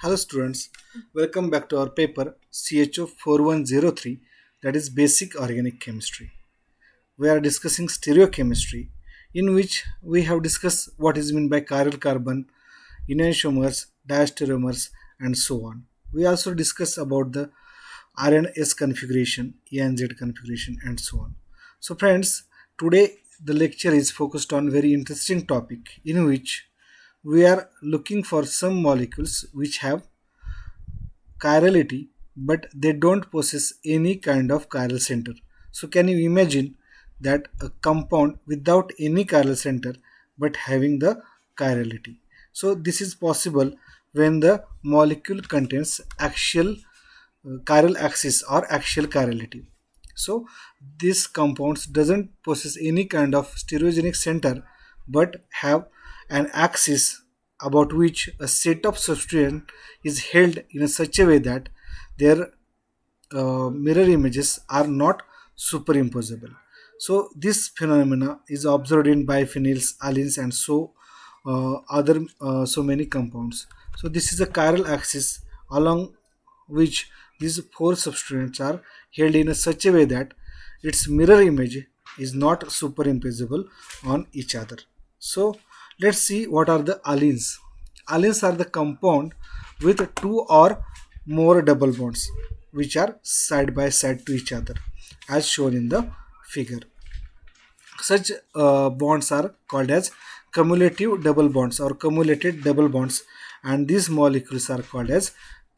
Hello students, welcome back to our paper CHO 4103, that is Basic Organic Chemistry. We are discussing stereochemistry, in which we have discussed what is meant by chiral carbon, enantiomers, diastereomers, and so on. We also discuss about the RNS configuration, ENZ configuration, and so on. So friends, today the lecture is focused on very interesting topic in which we are looking for some molecules which have chirality, but they don't possess any kind of chiral center. So can you imagine that a compound without any chiral center but having the chirality? So this is possible when the molecule contains axial chiral axis or axial chirality. So these compounds doesn't possess any kind of stereogenic center but have an axis about which a set of substrate is held in such a way that their mirror images are not superimposable. So this phenomena is observed in biphenyls, allenes, and other so many compounds. So this is a chiral axis along which these four substrates are held in such a way that its mirror image is not superimposable on each other. So let's see what are the allenes. Allenes are the compound with two or more double bonds which are side by side to each other as shown in the figure. Such bonds are called as cumulative double bonds or cumulated double bonds, and these molecules are called as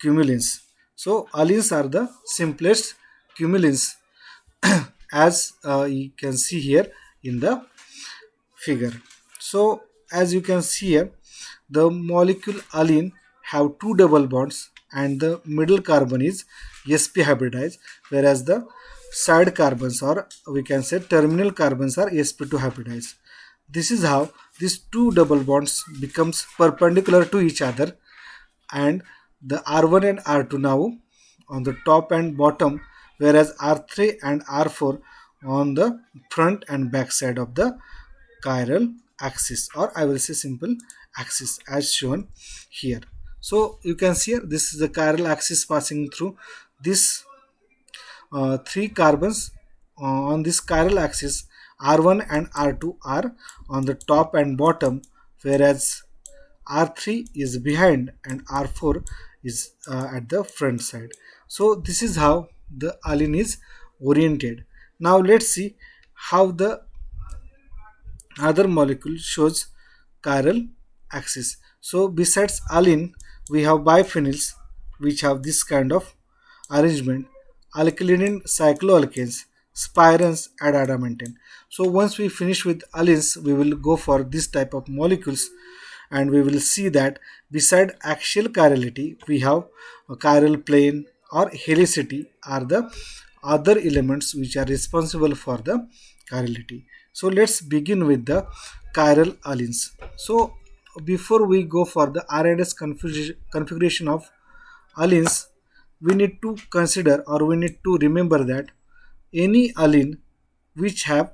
cumulins. So allenes are the simplest cumulins as you can see here in the figure. So as you can see here, the molecule allene have two double bonds and the middle carbon is sp hybridized, whereas the side carbons or we can say terminal carbons are sp2 hybridized. This is how these two double bonds becomes perpendicular to each other, and the R1 and R2 now on the top and bottom, whereas R3 and R4 on the front and back side of the chiral axis, or I will say simple axis as shown here. So you can see here, this is the chiral axis passing through this three carbons on this chiral axis. R1 and R2 are on the top and bottom, whereas R3 is behind and R4 is at the front side. So this is how the allene is oriented. Now let's see how the other molecule shows chiral axis. So besides allene, we have biphenyls which have this kind of arrangement: alkylating cycloalkanes, spirans, and adamantane. So once we finish with allenes, we will go for this type of molecules, and we will see that beside axial chirality, we have a chiral plane or helicity are the other elements which are responsible for the chirality. So let's begin with the chiral allenes. So before we go for the RNS configuration of allenes, we need to consider or we need to remember that any allene which have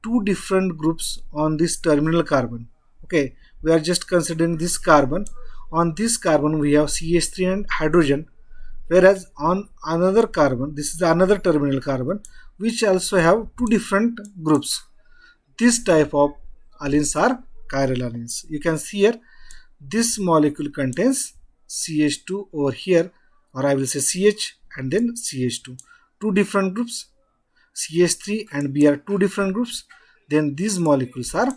two different groups on this terminal carbon. Okay, we are just considering this carbon. On this carbon we have CH3 and hydrogen, whereas on another carbon, this is another terminal carbon which also have two different groups. This type of allenes are chiral allenes. You can see here this molecule contains CH2 over here, or I will say CH and then CH2. Two different groups, CH3 and B are two different groups. Then these molecules are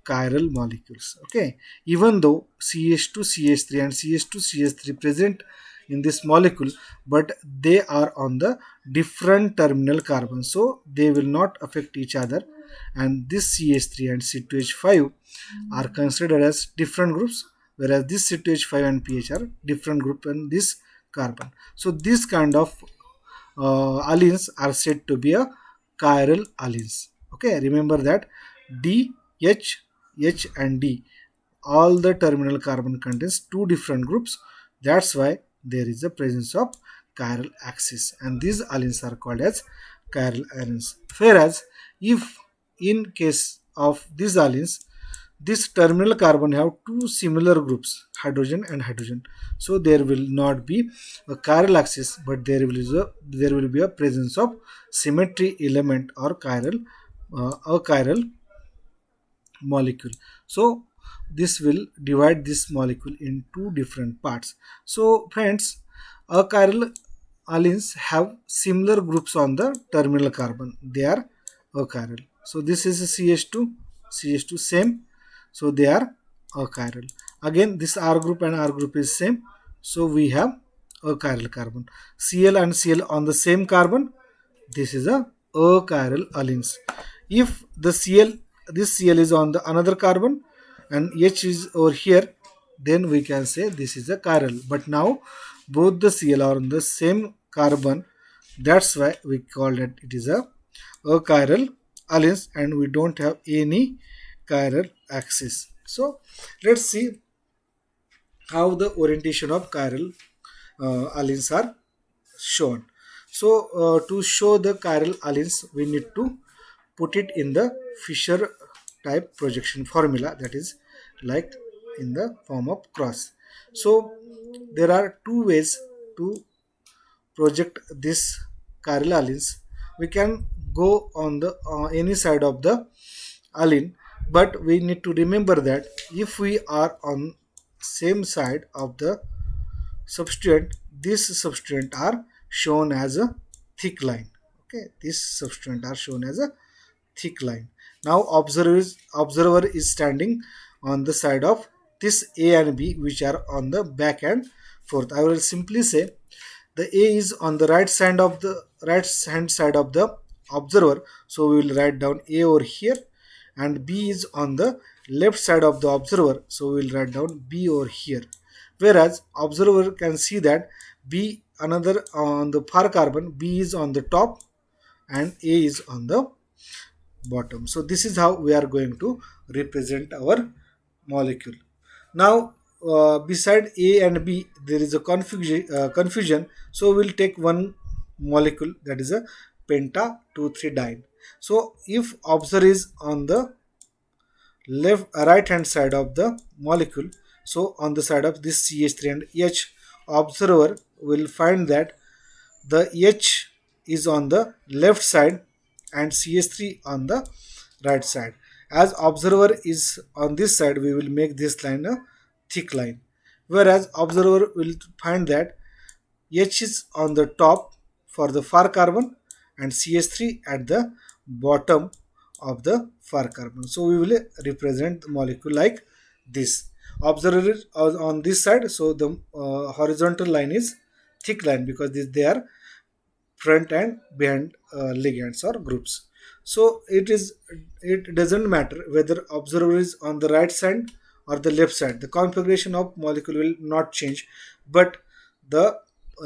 chiral molecules. Okay, even though CH2, CH3 and CH2, CH3 present in this molecule, but they are on the different terminal carbon, so they will not affect each other, and this CH3 and C2H5 are considered as different groups, whereas this C2H5 and PH are different group in this carbon. So this kind of allenes are said to be a chiral allenes. Okay, remember that D, H, H and D, all the terminal carbon contains two different groups. That's why there is a presence of chiral axis, and these allenes are called as chiral allenes. Whereas if in case of these allenes this terminal carbon have two similar groups, hydrogen and hydrogen. So there will not be a chiral axis, but there will be a presence of symmetry element or chiral a chiral molecule. So this will divide this molecule in two different parts. So friends, achiral allenes have similar groups on the terminal carbon. They are achiral. So this is a CH2, CH2 same. So they are achiral. Again, this R group and R group is same. So we have achiral carbon. Cl and Cl on the same carbon. This is a achiral allenes. If the Cl, this Cl is on the another carbon and H is over here, then we can say this is a chiral. But now both the Cl are on the same carbon. That's why we call it is a achiral alliance, and we don't have any chiral axis. So let's see how the orientation of chiral alliance are shown. So to show the chiral alliance, we need to put it in the Fisher type projection formula, that is like in the form of cross. So there are two ways to project this chiral allenes. We can go on the any side of the allene, but we need to remember that if we are on same side of the substituent, this substituent are shown as a thick line. Okay, this substituent are shown as a thick line. Now observer is standing on the side of this A and B, which are on the back and forth. I will simply say the A is on the right hand side of the observer, so we will write down A over here, and B is on the left side of the observer, so we will write down B over here. Whereas observer can see that B another on the far carbon, B is on the top and A is on the bottom. So this is how we are going to represent our molecule. Now beside A and B there is a confusion, so we'll take one molecule, that is a penta 2,3-diene. So if observer is on the right hand side of the molecule, so on the side of this CH3 and H, observer will find that the H is on the left side and CH3 on the right side. As observer is on this side, we will make this line a thick line, whereas observer will find that H is on the top for the far carbon and CH3 at the bottom of the far carbon. So we will represent the molecule like this. Observer is on this side, so the horizontal line is thick line, because they are front and behind ligands or groups. So it doesn't matter whether observer is on the right side or the left side. The configuration of molecule will not change, but the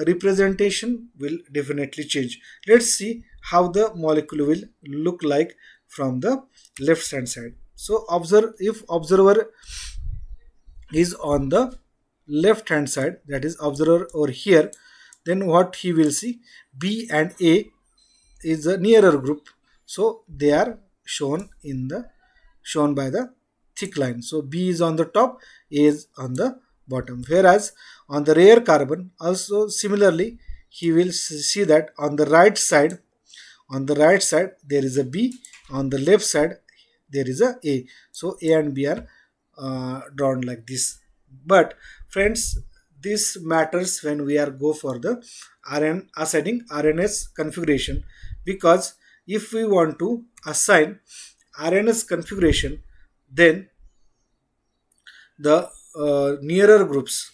representation will definitely change. Let's see how the molecule will look like from the left hand side. So observe, if observer is on the left hand side, that is observer over here, then what he will see, B and A is a nearer group, so they are shown by the thick line. So B is on the top, A is on the bottom. Whereas on the rare carbon also similarly, he will see that on the right side, there is a B, on the left side there is a A. So A and B are drawn like this. But friends, this matters when we are go for the assigning RNS configuration, because if we want to assign RNS configuration, then the nearer groups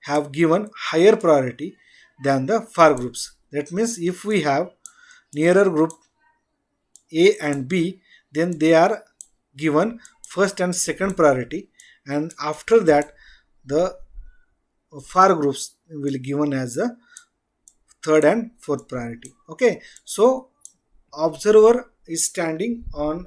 have given higher priority than the far groups. That means if we have nearer group A and B, then they are given first and second priority, and after that the far groups will be given as a third and fourth priority. Okay, so observer is standing on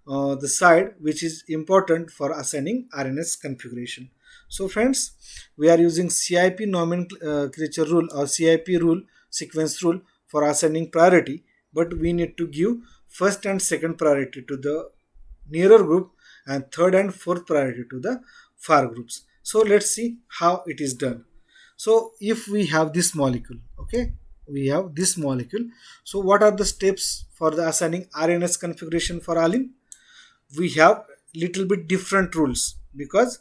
the side which is important for assigning RNS configuration. So friends, we are using CIP nomenclature rule or CIP rule, sequence rule, for assigning priority, but we need to give first and second priority to the nearer group and third and fourth priority to the far groups. So let's see how it is done. So if we have this molecule, okay, we have this molecule. So what are the steps for the assigning RNS configuration for allene? We have little bit different rules because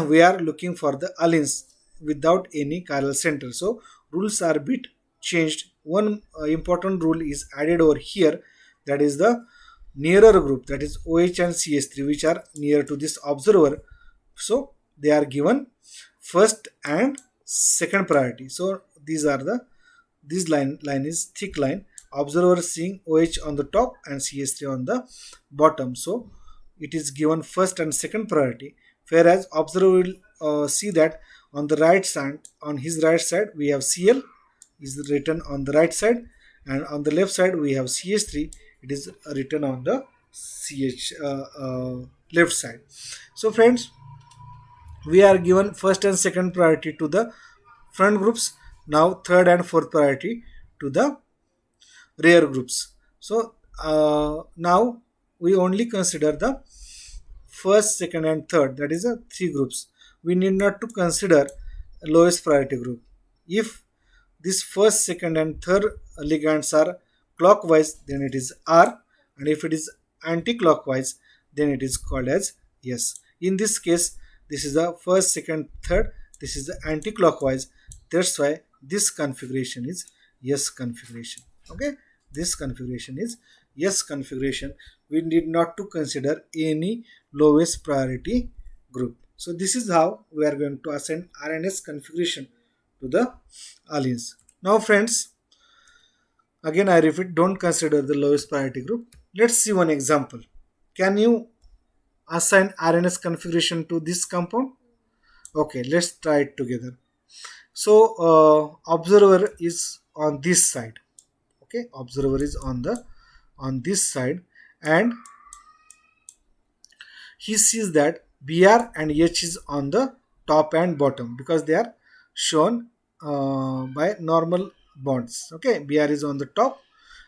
we are looking for the allenes without any chiral center. So rules are a bit changed. One important rule is added over here, that is the nearer group, that is OH and CH3, which are near to this observer. So they are given first and second priority. So these are the, this line is thick line, observer seeing OH on the top and CH3 on the bottom. So it is given first and second priority, whereas observer will see that on the right side, on his right side we have Cl is written on the right side, and on the left side we have CH3, it is written on the CH left side. So friends, we are given first and second priority to the front groups, now third and fourth priority to the rear groups. So now we only consider the first, second and third, that is the three groups. We need not to consider lowest priority group. If this first, second and third ligands are clockwise, then it is R, and if it is anti-clockwise, then it is called as S. In this case, this is the first, second, third, this is the anti-clockwise. That's why this configuration is S configuration. Okay, this configuration is S configuration. We need not to consider any lowest priority group. So this is how we are going to assign RNS configuration to the allenes. Now friends, again I repeat, don't consider the lowest priority group. Let's see one example. Can you assign RNS configuration to this compound? Okay, let's try it together. So observer is on this side. Okay, observer is on this side, and he sees that Br and H is on the top and bottom because they are shown by normal bonds. Okay, Br is on the top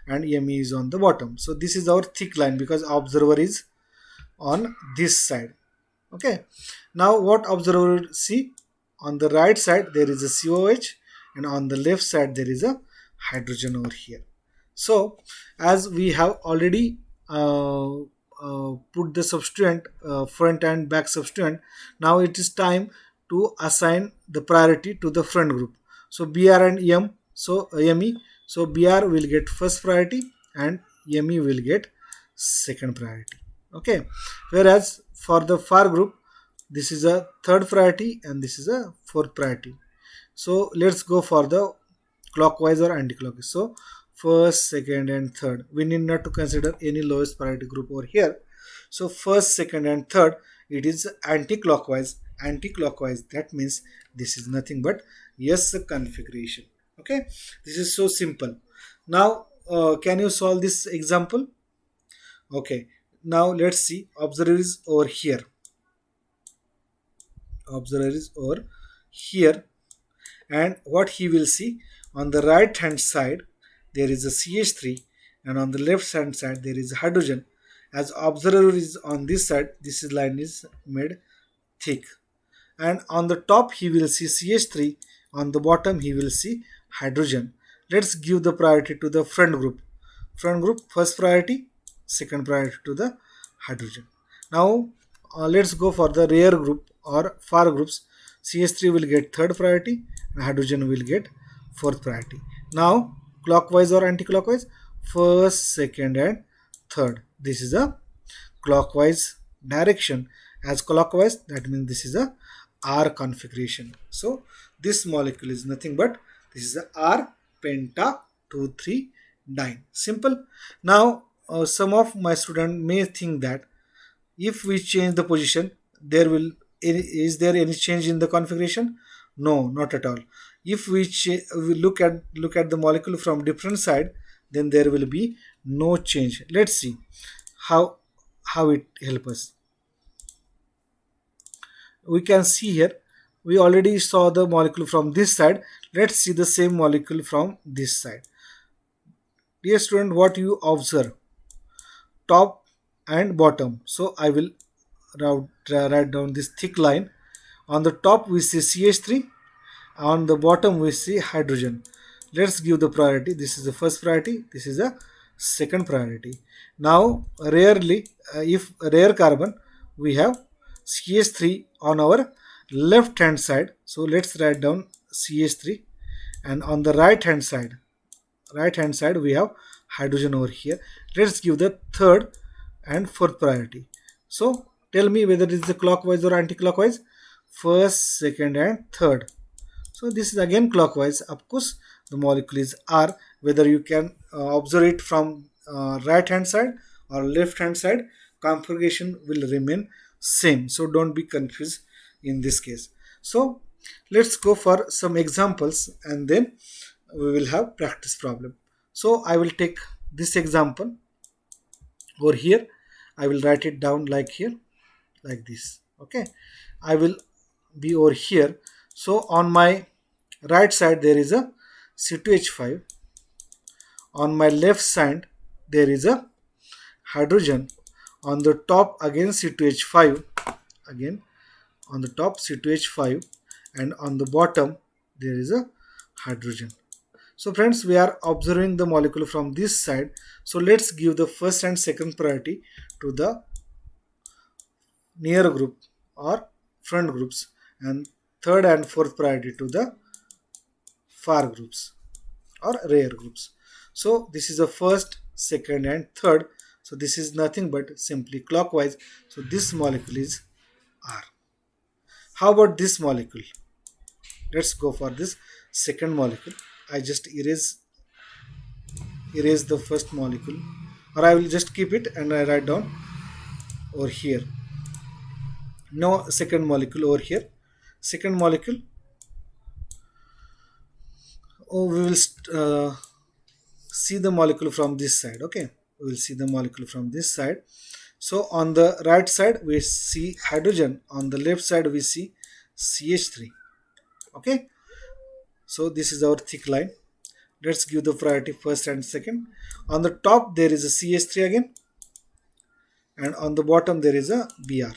and Me is on the bottom. So this is our thick line because observer is on this side. Okay, now what observer will see? On the right side there is a COH, and on the left side there is a hydrogen over here. So as we have already put the substituent, front and back substituent, now it is time to assign the priority to the front group. So Br and M, so Me, so Br will get first priority and Me will get second priority. Okay, whereas for the far group, this is a third priority and this is a fourth priority. So let's go for the clockwise or anti-clockwise. So first, second and third, we need not to consider any lowest priority group over here. So first, second and third, it is anti-clockwise. Anti-clockwise, that means this is nothing but S configuration. Okay, this is so simple. Now can you solve this example? Okay, now let's see. Observer is over here. Observer is over here, and what he will see, on the right hand side there is a CH3 and on the left hand side there is hydrogen. As observer is on this side, this line is made thick, and on the top he will see CH3, on the bottom he will see hydrogen. Let's give the priority to the front group. Front group, first priority, second priority to the hydrogen. Now let's go for the rear group or far groups. CH3 will get third priority and hydrogen will get fourth priority. Now clockwise or anti-clockwise, first, second and third. This is a clockwise direction. As clockwise, that means this is a R configuration. So this molecule is nothing but this is a R penta 2,3-dine. Simple. Now some of my students may think that if we change the position, there will, is there any change in the configuration? No, not at all. If we look at the molecule from different side, then there will be no change. Let's see how it help us. We can see here, we already saw the molecule from this side. Let's see the same molecule from this side. Dear student, what you observe? Top and bottom. So I will write down this thick line. On the top we see CH3, on the bottom we see hydrogen. Let's give the priority. This is the first priority, this is the second priority. Now rarely, if rare carbon, we have CH3 on our left hand side. So let's write down CH3, and on the right hand side we have hydrogen over here. Let's give the third and fourth priority. So tell me whether it is the clockwise or anti-clockwise. First, second and third. So this is again clockwise. Of course, the molecule is R. Whether you can observe it from right hand side or left hand side, configuration will remain same. So don't be confused in this case. So let's go for some examples, and then we will have practice problem. So I will take this example over here. I will write it down like here, like this. Okay, I will be over here. So on my right side there is a C2H5, on my left side there is a hydrogen, on the top again C2H5, again on the top C2H5, and on the bottom there is a hydrogen. So friends, we are observing the molecule from this side. So let's give the first and second priority to the near group or front groups, and third and fourth priority to the far groups or rare groups. So this is the first, second and third. So this is nothing but simply clockwise. So this molecule is R. How about this molecule? Let's go for this second molecule. I just erase the first molecule, or I will just keep it and I write down over here. No, second molecule over here. Second molecule. Oh, we will see the molecule from this side. Okay, we will see the molecule from this side. So on the right side we see hydrogen, on the left side we see CH3. Okay, so this is our thick line. Let's give the priority first and second. On the top there is a CH3 again, and on the bottom there is a Br.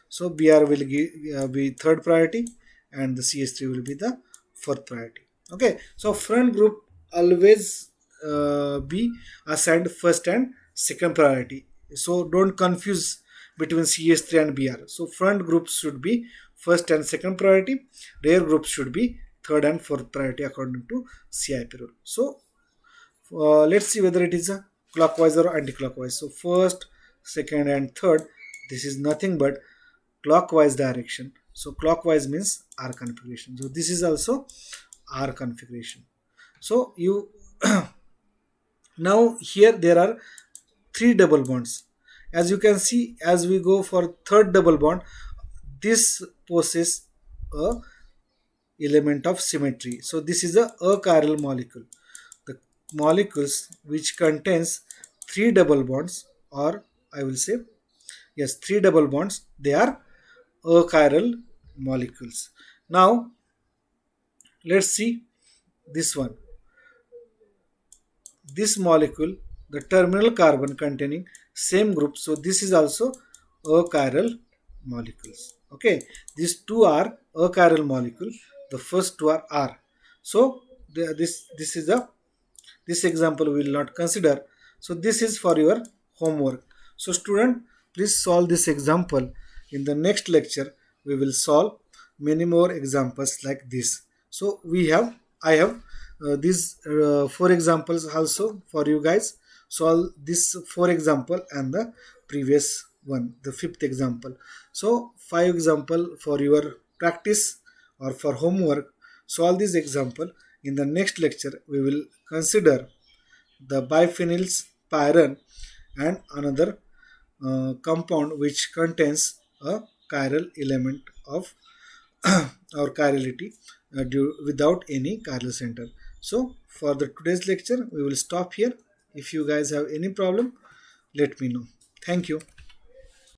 So Br will be third priority, and the CH3 will be the fourth priority. Okay, so front group always be assigned first and second priority. So don't confuse between CH3 and Br. So front groups should be first and second priority. Rear groups should be third and fourth priority according to CIP rule. So let's see whether it is a clockwise or anti-clockwise. So first, second and third, this is nothing but clockwise direction. So clockwise means R configuration. So this is also R configuration. So you now here there are three double bonds. As you can see, as we go for third double bond, this possesses a element of symmetry. So this is a achiral molecule. The molecules which contains three double bonds, or I will say yes, three double bonds, they are achiral molecules. Now let's see this one. This molecule, the terminal carbon containing same group, so this is also achiral molecules. Okay, these two are achiral molecule. The first two are R. So this is a this example we will not consider. So this is for your homework. So student, please solve this example. In the next lecture we will solve many more examples like this. So I have these four examples also for you guys. Solve this four example and the previous one, the fifth example. So five example for your practice or for homework. Solve this example. In the next lecture we will consider the biphenyls pyran and another compound which contains a chiral element of or chirality without any chiral center. So for the today's lecture we will stop here. If you guys have any problem, let me know. Thank you.